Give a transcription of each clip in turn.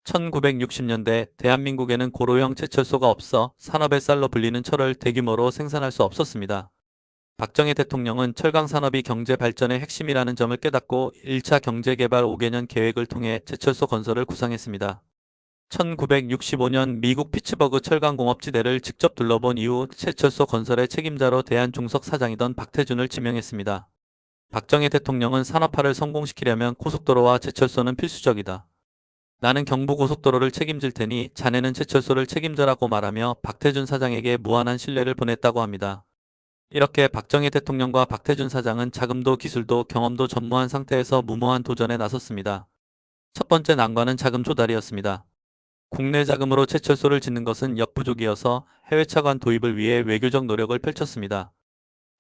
1960년대 대한민국에는 고로형 제철소가 없어 산업의 쌀로 불리는 철을 대규모로 생산할 수 없었습니다. 박정희 대통령은 철강 산업이 경제 발전의 핵심이라는 점을 깨닫고 1차 경제개발 5개년 계획을 통해 제철소 건설을 구상했습니다. 1965년 미국 피츠버그 철강공업지대를 직접 둘러본 이후 제철소 건설의 책임자로 대한중석 사장이던 박태준을 지명했습니다. 박정희 대통령은 산업화를 성공시키려면 고속도로와 제철소는 필수적이다. 나는 경부고속도로를 책임질 테니 자네는 제철소를 책임져라고 말하며 박태준 사장에게 무한한 신뢰를 보냈다고 합니다. 이렇게 박정희 대통령과 박태준 사장은 자금도 기술도 경험도 전무한 상태에서 무모한 도전에 나섰습니다. 첫 번째 난관은 자금 조달이었습니다. 국내 자금으로 제철소를 짓는 것은 역부족이어서 해외 차관 도입을 위해 외교적 노력을 펼쳤습니다.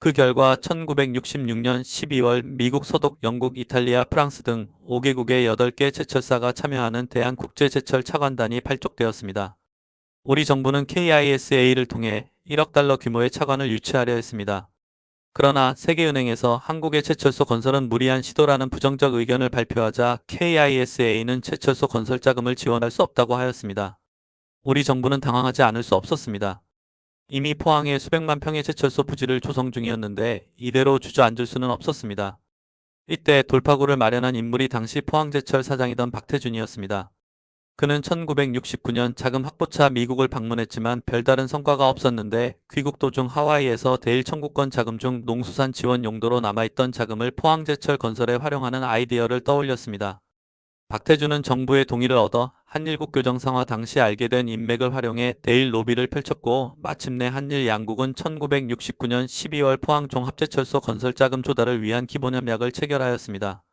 그 결과 1966년 12월 미국, 서독, 영국, 이탈리아, 프랑스 등 5개국의 8개 제철사가 참여하는 대한국제제철 차관단이 발족되었습니다. 우리 정부는 KISA를 통해 1억 달러 규모의 차관을 유치하려 했습니다. 그러나 세계은행에서 한국의 제철소 건설은 무리한 시도라는 부정적 의견을 발표하자 KISA는 제철소 건설 자금을 지원할 수 없다고 하였습니다. 우리 정부는 당황하지 않을 수 없었습니다. 이미 포항에 수백만 평의 제철소 부지를 조성 중이었는데 이대로 주저앉을 수는 없었습니다. 이때 돌파구를 마련한 인물이 당시 포항제철 사장이던 박태준이었습니다. 그는 1969년 자금 확보차 미국을 방문했지만 별다른 성과가 없었는데 귀국 도중 하와이에서 대일 청구권 자금 중 농수산 지원 용도로 남아있던 자금을 포항제철 건설에 활용하는 아이디어를 떠올렸습니다. 박태준은 정부의 동의를 얻어 한일국 교정상화 당시 알게 된 인맥을 활용해 대일 로비를 펼쳤고 마침내 한일 양국은 1969년 12월 포항 종합제철소 건설 자금 조달을 위한 기본협약을 체결하였습니다.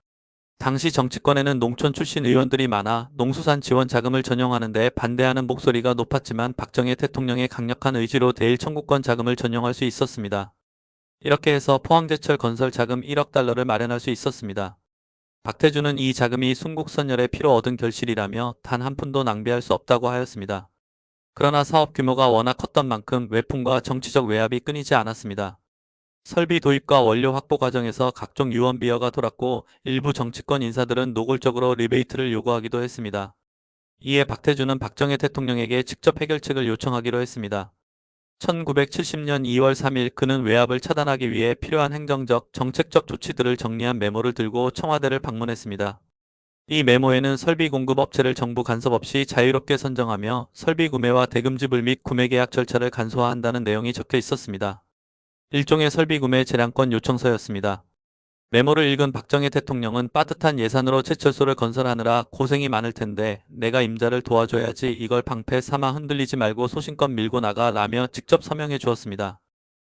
당시 정치권에는 농촌 출신 의원들이 많아 농수산 지원 자금을 전용하는 데 반대하는 목소리가 높았지만 박정희 대통령의 강력한 의지로 대일 청구권 자금을 전용할 수 있었습니다. 이렇게 해서 포항제철 건설 자금 1억 달러를 마련할 수 있었습니다. 박태준은 이 자금이 순국선열의 피로 얻은 결실이라며 단 한 푼도 낭비할 수 없다고 하였습니다. 그러나 사업 규모가 워낙 컸던 만큼 외풍과 정치적 외압이 끊이지 않았습니다. 설비 도입과 원료 확보 과정에서 각종 유언 비어가 돌았고 일부 정치권 인사들은 노골적으로 리베이트를 요구하기도 했습니다. 이에 박태준은 박정희 대통령에게 직접 해결책을 요청하기로 했습니다. 1970년 2월 3일 그는 외압을 차단하기 위해 필요한 행정적, 정책적 조치들을 정리한 메모를 들고 청와대를 방문했습니다. 이 메모에는 설비 공급 업체를 정부 간섭 없이 자유롭게 선정하며 설비 구매와 대금지불 및 구매 계약 절차를 간소화한다는 내용이 적혀 있었습니다. 일종의 설비 구매 재량권 요청서였습니다. 메모를 읽은 박정희 대통령은 빠듯한 예산으로 제철소를 건설하느라 고생이 많을 텐데 내가 임자를 도와줘야지 이걸 방패 삼아 흔들리지 말고 소신껏 밀고 나가 라며 직접 서명해 주었습니다.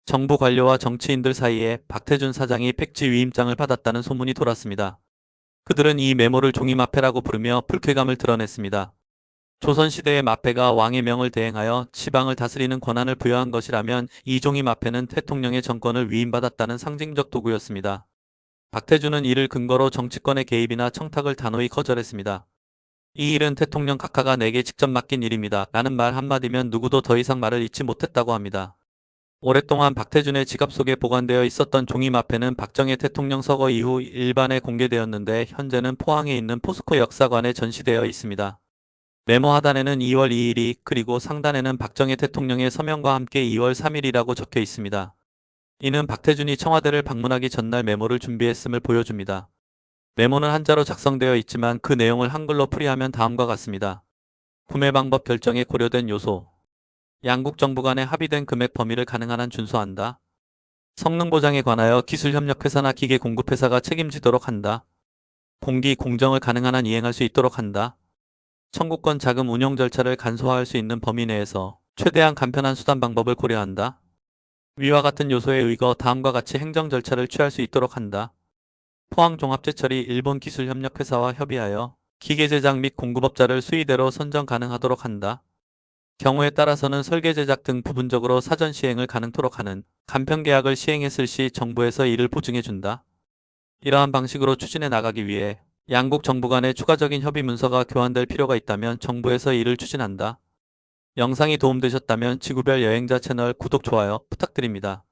정부 관료와 정치인들 사이에 박태준 사장이 백지 위임장을 받았다는 소문이 돌았습니다. 그들은 이 메모를 종이마패라고 부르며 불쾌감을 드러냈습니다. 조선시대의 마패가 왕의 명을 대행하여 지방을 다스리는 권한을 부여한 것이라면 이 종이마패는 대통령의 정권을 위임받았다는 상징적 도구였습니다. 박태준은 이를 근거로 정치권의 개입이나 청탁을 단호히 거절했습니다. 이 일은 대통령 각하가 내게 직접 맡긴 일입니다. 라는 말 한마디면 누구도 더 이상 말을 잇지 못했다고 합니다. 오랫동안 박태준의 지갑 속에 보관되어 있었던 종이마패는 박정희 대통령 서거 이후 일반에 공개되었는데 현재는 포항에 있는 포스코 역사관에 전시되어 있습니다. 메모 하단에는 2월 2일이 그리고 상단에는 박정희 대통령의 서명과 함께 2월 3일이라고 적혀 있습니다. 이는 박태준이 청와대를 방문하기 전날 메모를 준비했음을 보여줍니다. 메모는 한자로 작성되어 있지만 그 내용을 한글로 풀이하면 다음과 같습니다. 구매 방법 결정에 고려된 요소. 양국 정부 간에 합의된 금액 범위를 가능한 한 준수한다. 성능 보장에 관하여 기술협력회사나 기계공급회사가 책임지도록 한다. 공기, 공정을 가능한 한 이행할 수 있도록 한다. 청구권 자금 운용 절차를 간소화할 수 있는 범위 내에서 최대한 간편한 수단 방법을 고려한다. 위와 같은 요소에 의거 다음과 같이 행정 절차를 취할 수 있도록 한다. 포항종합제철이 일본 기술협력회사와 협의하여 기계 제작 및 공급업자를 수의대로 선정 가능하도록 한다. 경우에 따라서는 설계 제작 등 부분적으로 사전 시행을 가능토록 하는 간편 계약을 시행했을 시 정부에서 이를 보증해준다. 이러한 방식으로 추진해 나가기 위해 양국 정부 간의 추가적인 협의 문서가 교환될 필요가 있다면 정부에서 이를 추진한다. 영상이 도움되셨다면 지구별 여행자 채널 구독, 좋아요 부탁드립니다.